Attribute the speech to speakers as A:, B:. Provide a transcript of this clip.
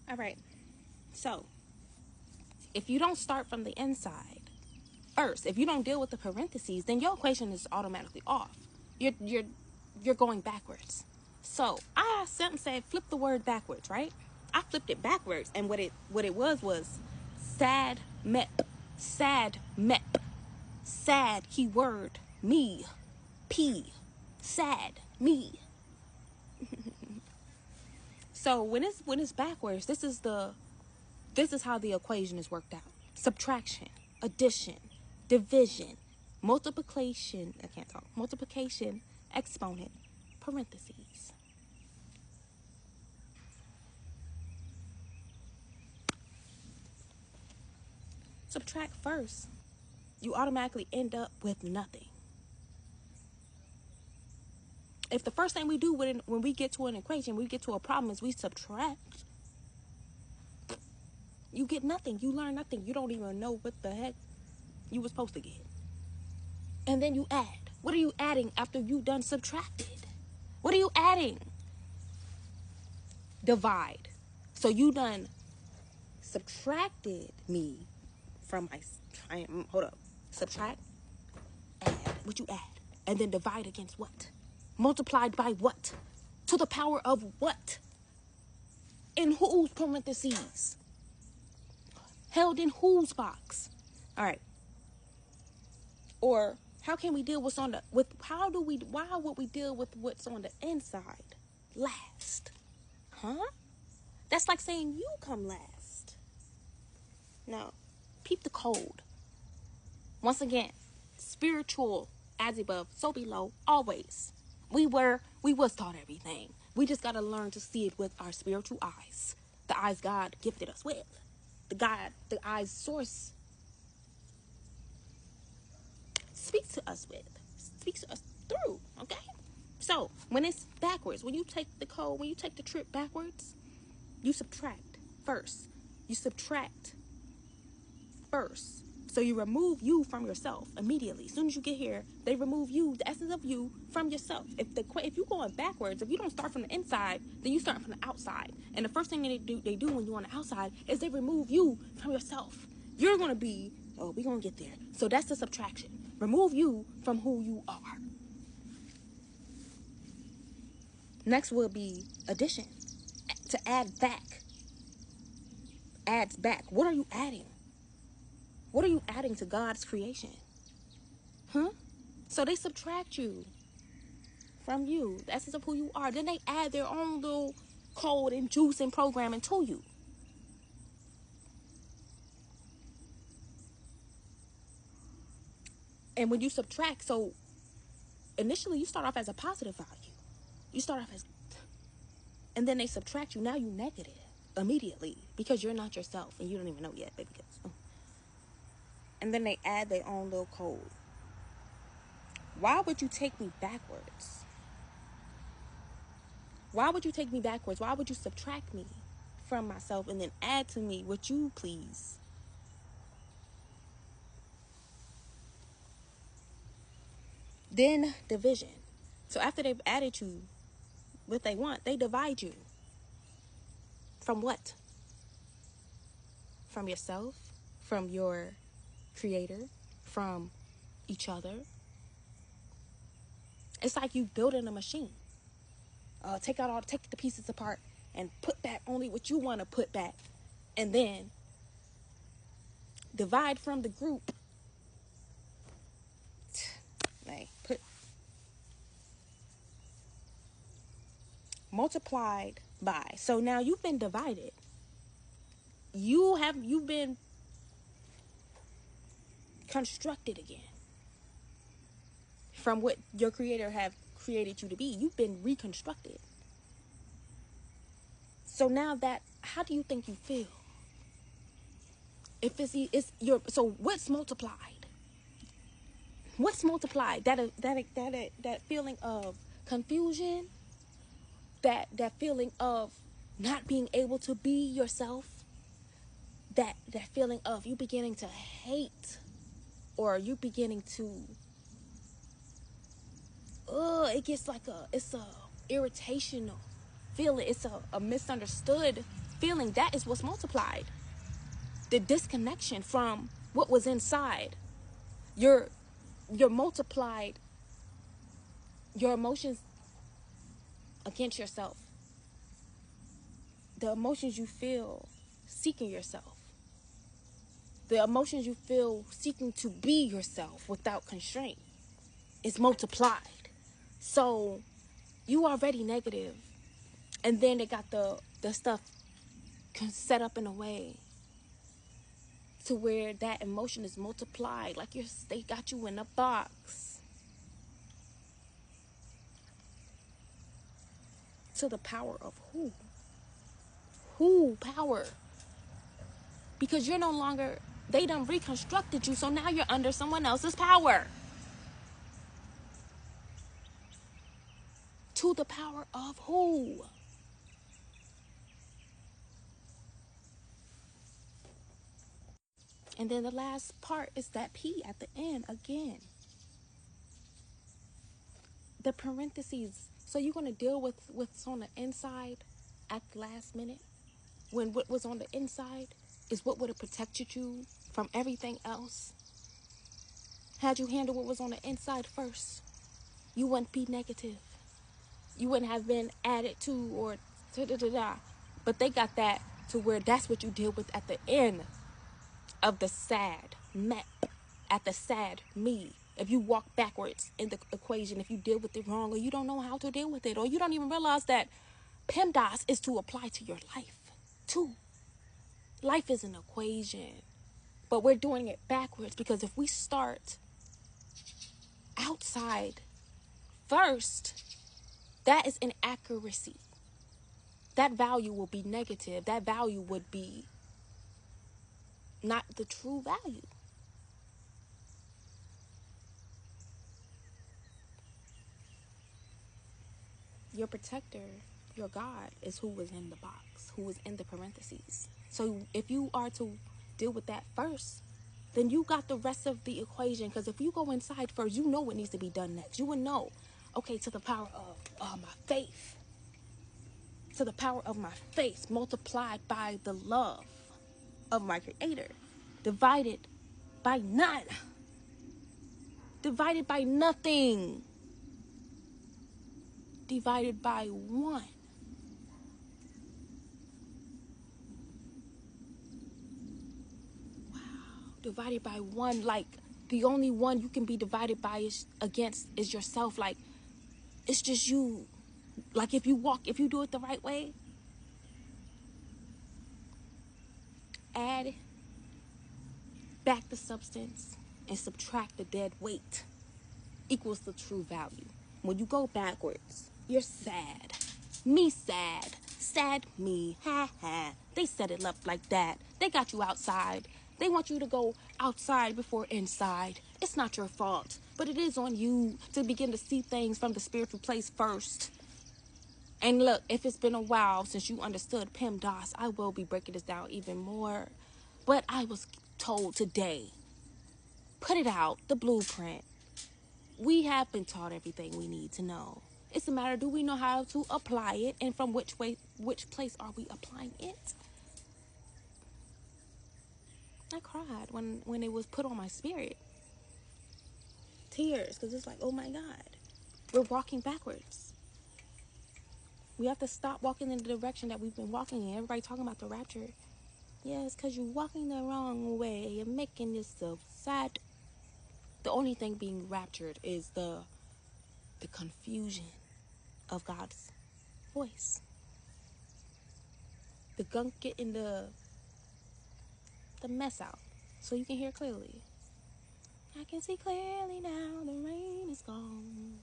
A: All right. So, if you don't start from the inside first, if you don't deal with the parentheses, then your equation is automatically off. You're going backwards. So I said flip the word backwards, right? I flipped it backwards, and what it was sad mep, sad mep, sad keyword me, p, sad me. So when it's backwards, this is how the equation is worked out. Subtraction, addition, division, multiplication, multiplication, exponent, parentheses. Subtract first, you automatically end up with nothing. If the first thing we do when we get to an equation, we get to a problem, is we subtract, you get nothing. You learn nothing. You don't even know what the heck you were supposed to get. And then you add. What are you adding after you done subtracted? What are you adding? Divide. So you done subtracted me from my, hold up. Subtract, add. What you add? And then divide against what? Multiplied by what? To the power of what? In whose parentheses? Held in whose box? All right. Or how can we deal with why would we deal with what's on the inside last? Huh? That's like saying you come last. Now, peep the code. Once again, spiritual as above, so below, always. We was taught everything. We just gotta learn to see it with our spiritual eyes. The eyes God gifted us with. The eyes source speaks to us through, okay? So, when it's backwards, when you take the code, when you take the trip backwards, you subtract first. You subtract first. So you remove you from yourself immediately. As soon as you get here, they remove you, the essence of you, from yourself. If you're going backwards, if you don't start from the inside, then you start from the outside. And the first thing they do when you're on the outside is they remove you from yourself. You're going to be, we're going to get there. So that's the subtraction. Remove you from who you are. Next will be addition. To add back. Adds back. What are you adding? What are you adding to God's creation? Huh? So they subtract you from you, the essence of who you are. Then they add their own little code and juice and programming to you. And when you subtract, so initially you start off as a positive value. You start off as, and then they subtract you. Now you negative immediately because you're not yourself and you don't even know yet, baby. And then they add their own little code. Why would you take me backwards? Why would you take me backwards? Why would you subtract me from myself and then add to me what you please? Then division. So after they've added you what they want, they divide you. From what? From yourself, from your creator, from each other. It's like you building a machine. Take the pieces apart and put back only what you want to put back, and then divide from the group. Like put multiplied by. So now you've been divided. You've been constructed again from what your creator have created you to be. You've been reconstructed. So now how do you think you feel? If so what's multiplied? What's multiplied? That feeling of confusion, that feeling of not being able to be yourself, that feeling of you beginning to hate, or you beginning to it gets like it's a irritational feeling. It's a misunderstood feeling, that is what's multiplied. The disconnection from what was inside. You're multiplied your emotions against yourself. The emotions you feel seeking yourself. The emotions you feel seeking to be yourself without constraint is multiplied. So you already negative, and then they got the stuff set up in a way to where that emotion is multiplied, like they got you in a box. To the power of who? Who power? Because you're no longer, they done reconstructed you, so now you're under someone else's power. To the power of who? And then the last part is that P at the end again. The parentheses. So you're going to deal with what's on the inside at the last minute, when what was on the inside is what would have protected you from everything else. Had you handled what was on the inside first, you wouldn't be negative. You wouldn't have been added to or da-da-da-da. But they got that to where that's what you deal with at the end of the sad map, at the sad me. If you walk backwards in the equation, if you deal with it wrong, or you don't know how to deal with it, or you don't even realize that PEMDAS is to apply to your life too. Life is an equation, but we're doing it backwards, because if we start outside first, that is inaccuracy. That value will be negative. That value would be not the true value. Your protector, your God, is who was in the box, who was in the parentheses. So if you are to deal with that first, then you got the rest of the equation. Because if you go inside first, you know what needs to be done next. You would know, okay, to the power of my faith. To the power of my faith multiplied by the love of my Creator, divided by none, divided by nothing, divided by one. Wow. Divided by one, like the only one you can be divided by against is yourself. Like, it's just you. Like, if you do it the right way, add back the substance and subtract the dead weight equals the true value. When you go backwards, you're sad. Me sad. Sad me. Ha ha. They set it up like that. They got you outside. They want you to go outside before inside. It's not your fault, but it is on you to begin to see things from the spiritual place first. And look, if it's been a while since you understood PEMDAS, I will be breaking this down even more. But I was told today, put it out, the blueprint. We have been taught everything we need to know. It's a matter, do we know how to apply it, and from which place are we applying it? I cried when it was put on my spirit. Tears, because it's like, oh my God, we're walking backwards. We have to stop walking in the direction that we've been walking in. Everybody talking about the rapture. Yeah, it's because you're walking the wrong way. You're making yourself sad. The only thing being raptured is the confusion of God's voice. The gunk getting the mess out so you can hear clearly. I can see clearly now, the rain is gone.